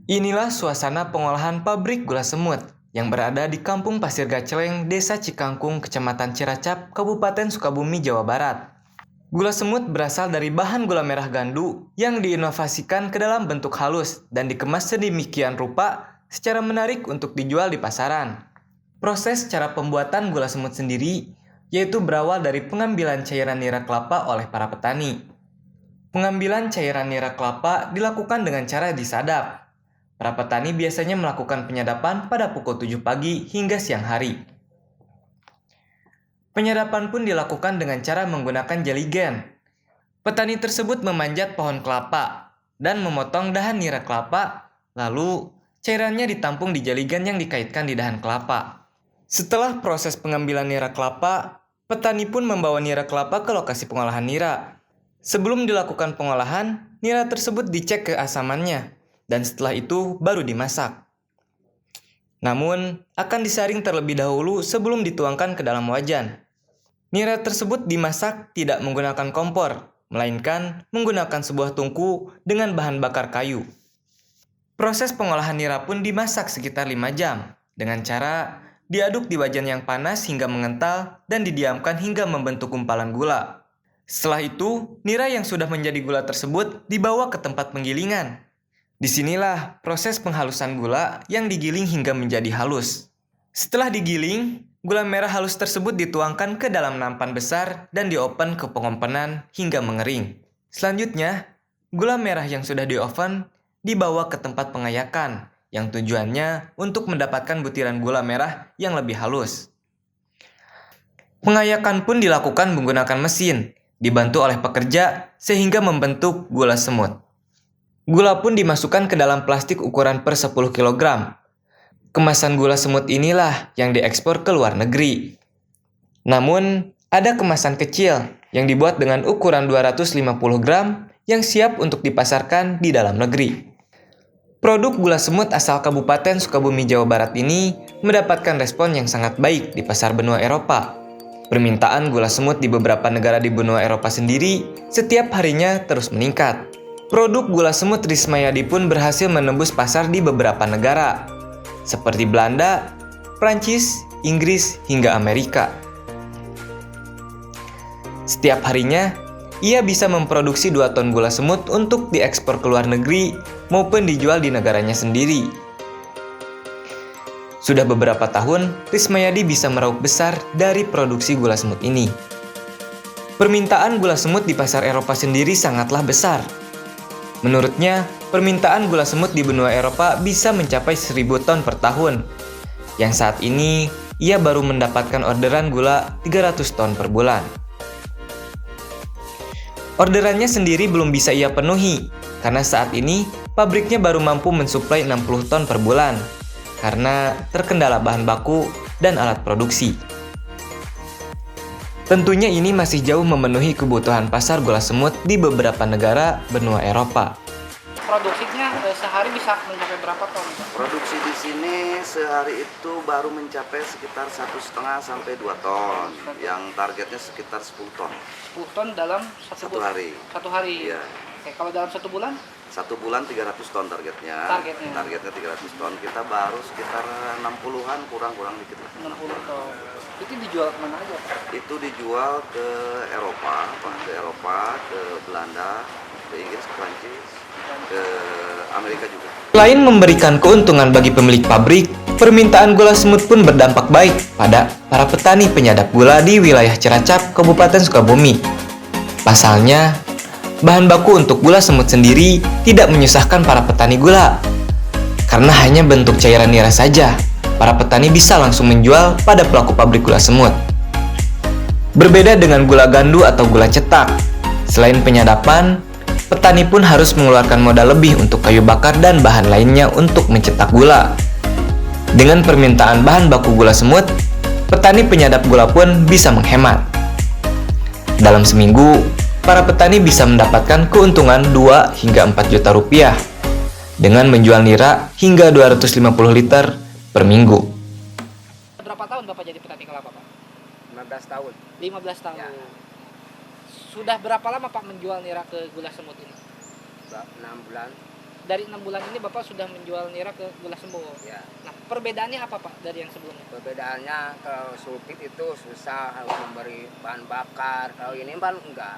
Inilah suasana pengolahan pabrik gula semut yang berada di Kampung Pasir Gaceleng, Desa Cikangkung, Kecamatan Ciracap, Kabupaten Sukabumi, Jawa Barat. Gula semut berasal dari bahan gula merah gandu yang diinovasikan ke dalam bentuk halus dan dikemas sedemikian rupa secara menarik untuk dijual di pasaran. Proses cara pembuatan gula semut sendiri yaitu berawal dari pengambilan cairan nira kelapa oleh para petani. Pengambilan cairan nira kelapa dilakukan dengan cara disadap. Para petani biasanya melakukan penyadapan pada pukul 7 pagi hingga siang hari. Penyadapan pun dilakukan dengan cara menggunakan jeligen. Petani tersebut memanjat pohon kelapa dan memotong dahan nira kelapa, lalu cairannya ditampung di jeligen yang dikaitkan di dahan kelapa. Setelah proses pengambilan nira kelapa, petani pun membawa nira kelapa ke lokasi pengolahan nira. Sebelum dilakukan pengolahan, nira tersebut dicek keasamannya, dan setelah itu baru dimasak. Namun, akan disaring terlebih dahulu sebelum dituangkan ke dalam wajan. Nira tersebut dimasak tidak menggunakan kompor, melainkan menggunakan sebuah tungku dengan bahan bakar kayu. Proses pengolahan nira pun dimasak sekitar 5 jam, dengan cara diaduk di wajan yang panas hingga mengental dan didiamkan hingga membentuk gumpalan gula. Setelah itu, nira yang sudah menjadi gula tersebut dibawa ke tempat penggilingan. Disinilah proses penghalusan gula yang digiling hingga menjadi halus. Setelah digiling, gula merah halus tersebut dituangkan ke dalam nampan besar dan dioven ke pengompenan hingga mengering. Selanjutnya, gula merah yang sudah dioven dibawa ke tempat pengayakan yang tujuannya untuk mendapatkan butiran gula merah yang lebih halus. Pengayakan pun dilakukan menggunakan mesin, dibantu oleh pekerja sehingga membentuk gula semut. Gula pun dimasukkan ke dalam plastik ukuran per 10 kg. Kemasan gula semut inilah yang diekspor ke luar negeri. Namun, ada kemasan kecil yang dibuat dengan ukuran 250 gram yang siap untuk dipasarkan di dalam negeri. Produk gula semut asal Kabupaten Sukabumi, Jawa Barat ini mendapatkan respon yang sangat baik di pasar benua Eropa. Permintaan gula semut di beberapa negara di benua Eropa sendiri setiap harinya terus meningkat. Produk gula semut Rismayadi pun berhasil menembus pasar di beberapa negara, seperti Belanda, Prancis, Inggris, hingga Amerika. Setiap harinya, ia bisa memproduksi 2 ton gula semut untuk diekspor ke luar negeri maupun dijual di negaranya sendiri. Sudah beberapa tahun, Rismayadi bisa meraup besar dari produksi gula semut ini. Permintaan gula semut di pasar Eropa sendiri sangatlah besar. Menurutnya, permintaan gula semut di benua Eropa bisa mencapai 1.000 ton per tahun. Yang saat ini, ia baru mendapatkan orderan gula 300 ton per bulan. Orderannya sendiri belum bisa ia penuhi, karena saat ini pabriknya baru mampu mensuplai 60 ton per bulan, karena terkendala bahan baku dan alat produksi. Tentunya ini masih jauh memenuhi kebutuhan pasar gula semut di beberapa negara benua Eropa. Produksinya sehari bisa mencapai berapa ton? Produksi di sini sehari itu baru mencapai sekitar 1,5 sampai 2 ton. Yang targetnya sekitar 10 ton. 10 ton dalam Satu hari. Satu hari. Iya. Oke, kalau dalam 1 bulan? 1 bulan 300 ton targetnya. Targetnya 300 ton. Kita baru sekitar 60-an, kurang dikit lah. 60 ton. Itu dijual kemana aja, Pak? Itu dijual ke Eropa, ke Belanda, ke Inggris, ke Prancis, ke Amerika juga. Selain memberikan keuntungan bagi pemilik pabrik, permintaan gula semut pun berdampak baik pada para petani penyadap gula di wilayah Ciracap, Kabupaten Sukabumi. Pasalnya, bahan baku untuk gula semut sendiri tidak menyusahkan para petani gula. Karena hanya bentuk cairan nira saja, para petani bisa langsung menjual pada pelaku pabrik gula semut. Berbeda dengan gula gandu atau gula cetak, selain penyadapan, petani pun harus mengeluarkan modal lebih untuk kayu bakar dan bahan lainnya untuk mencetak gula. Dengan permintaan bahan baku gula semut, petani penyadap gula pun bisa menghemat. Dalam seminggu, para petani bisa mendapatkan keuntungan 2 hingga 4 juta rupiah dengan menjual nira hingga 250 liter per minggu. Berapa tahun Bapak jadi petani kelapa, Pak? 15 tahun. 15 tahun. Ya. Sudah berapa lama Pak menjual nira ke gula semut ini? 6 bulan. dari 6 bulan ini Bapak sudah menjual nira ke Gula Sembo. Ya. Nah, perbedaannya apa Pak dari yang sebelumnya? Perbedaannya kalau sulfit itu susah harus memberi bahan bakar. Kalau ini kan enggak.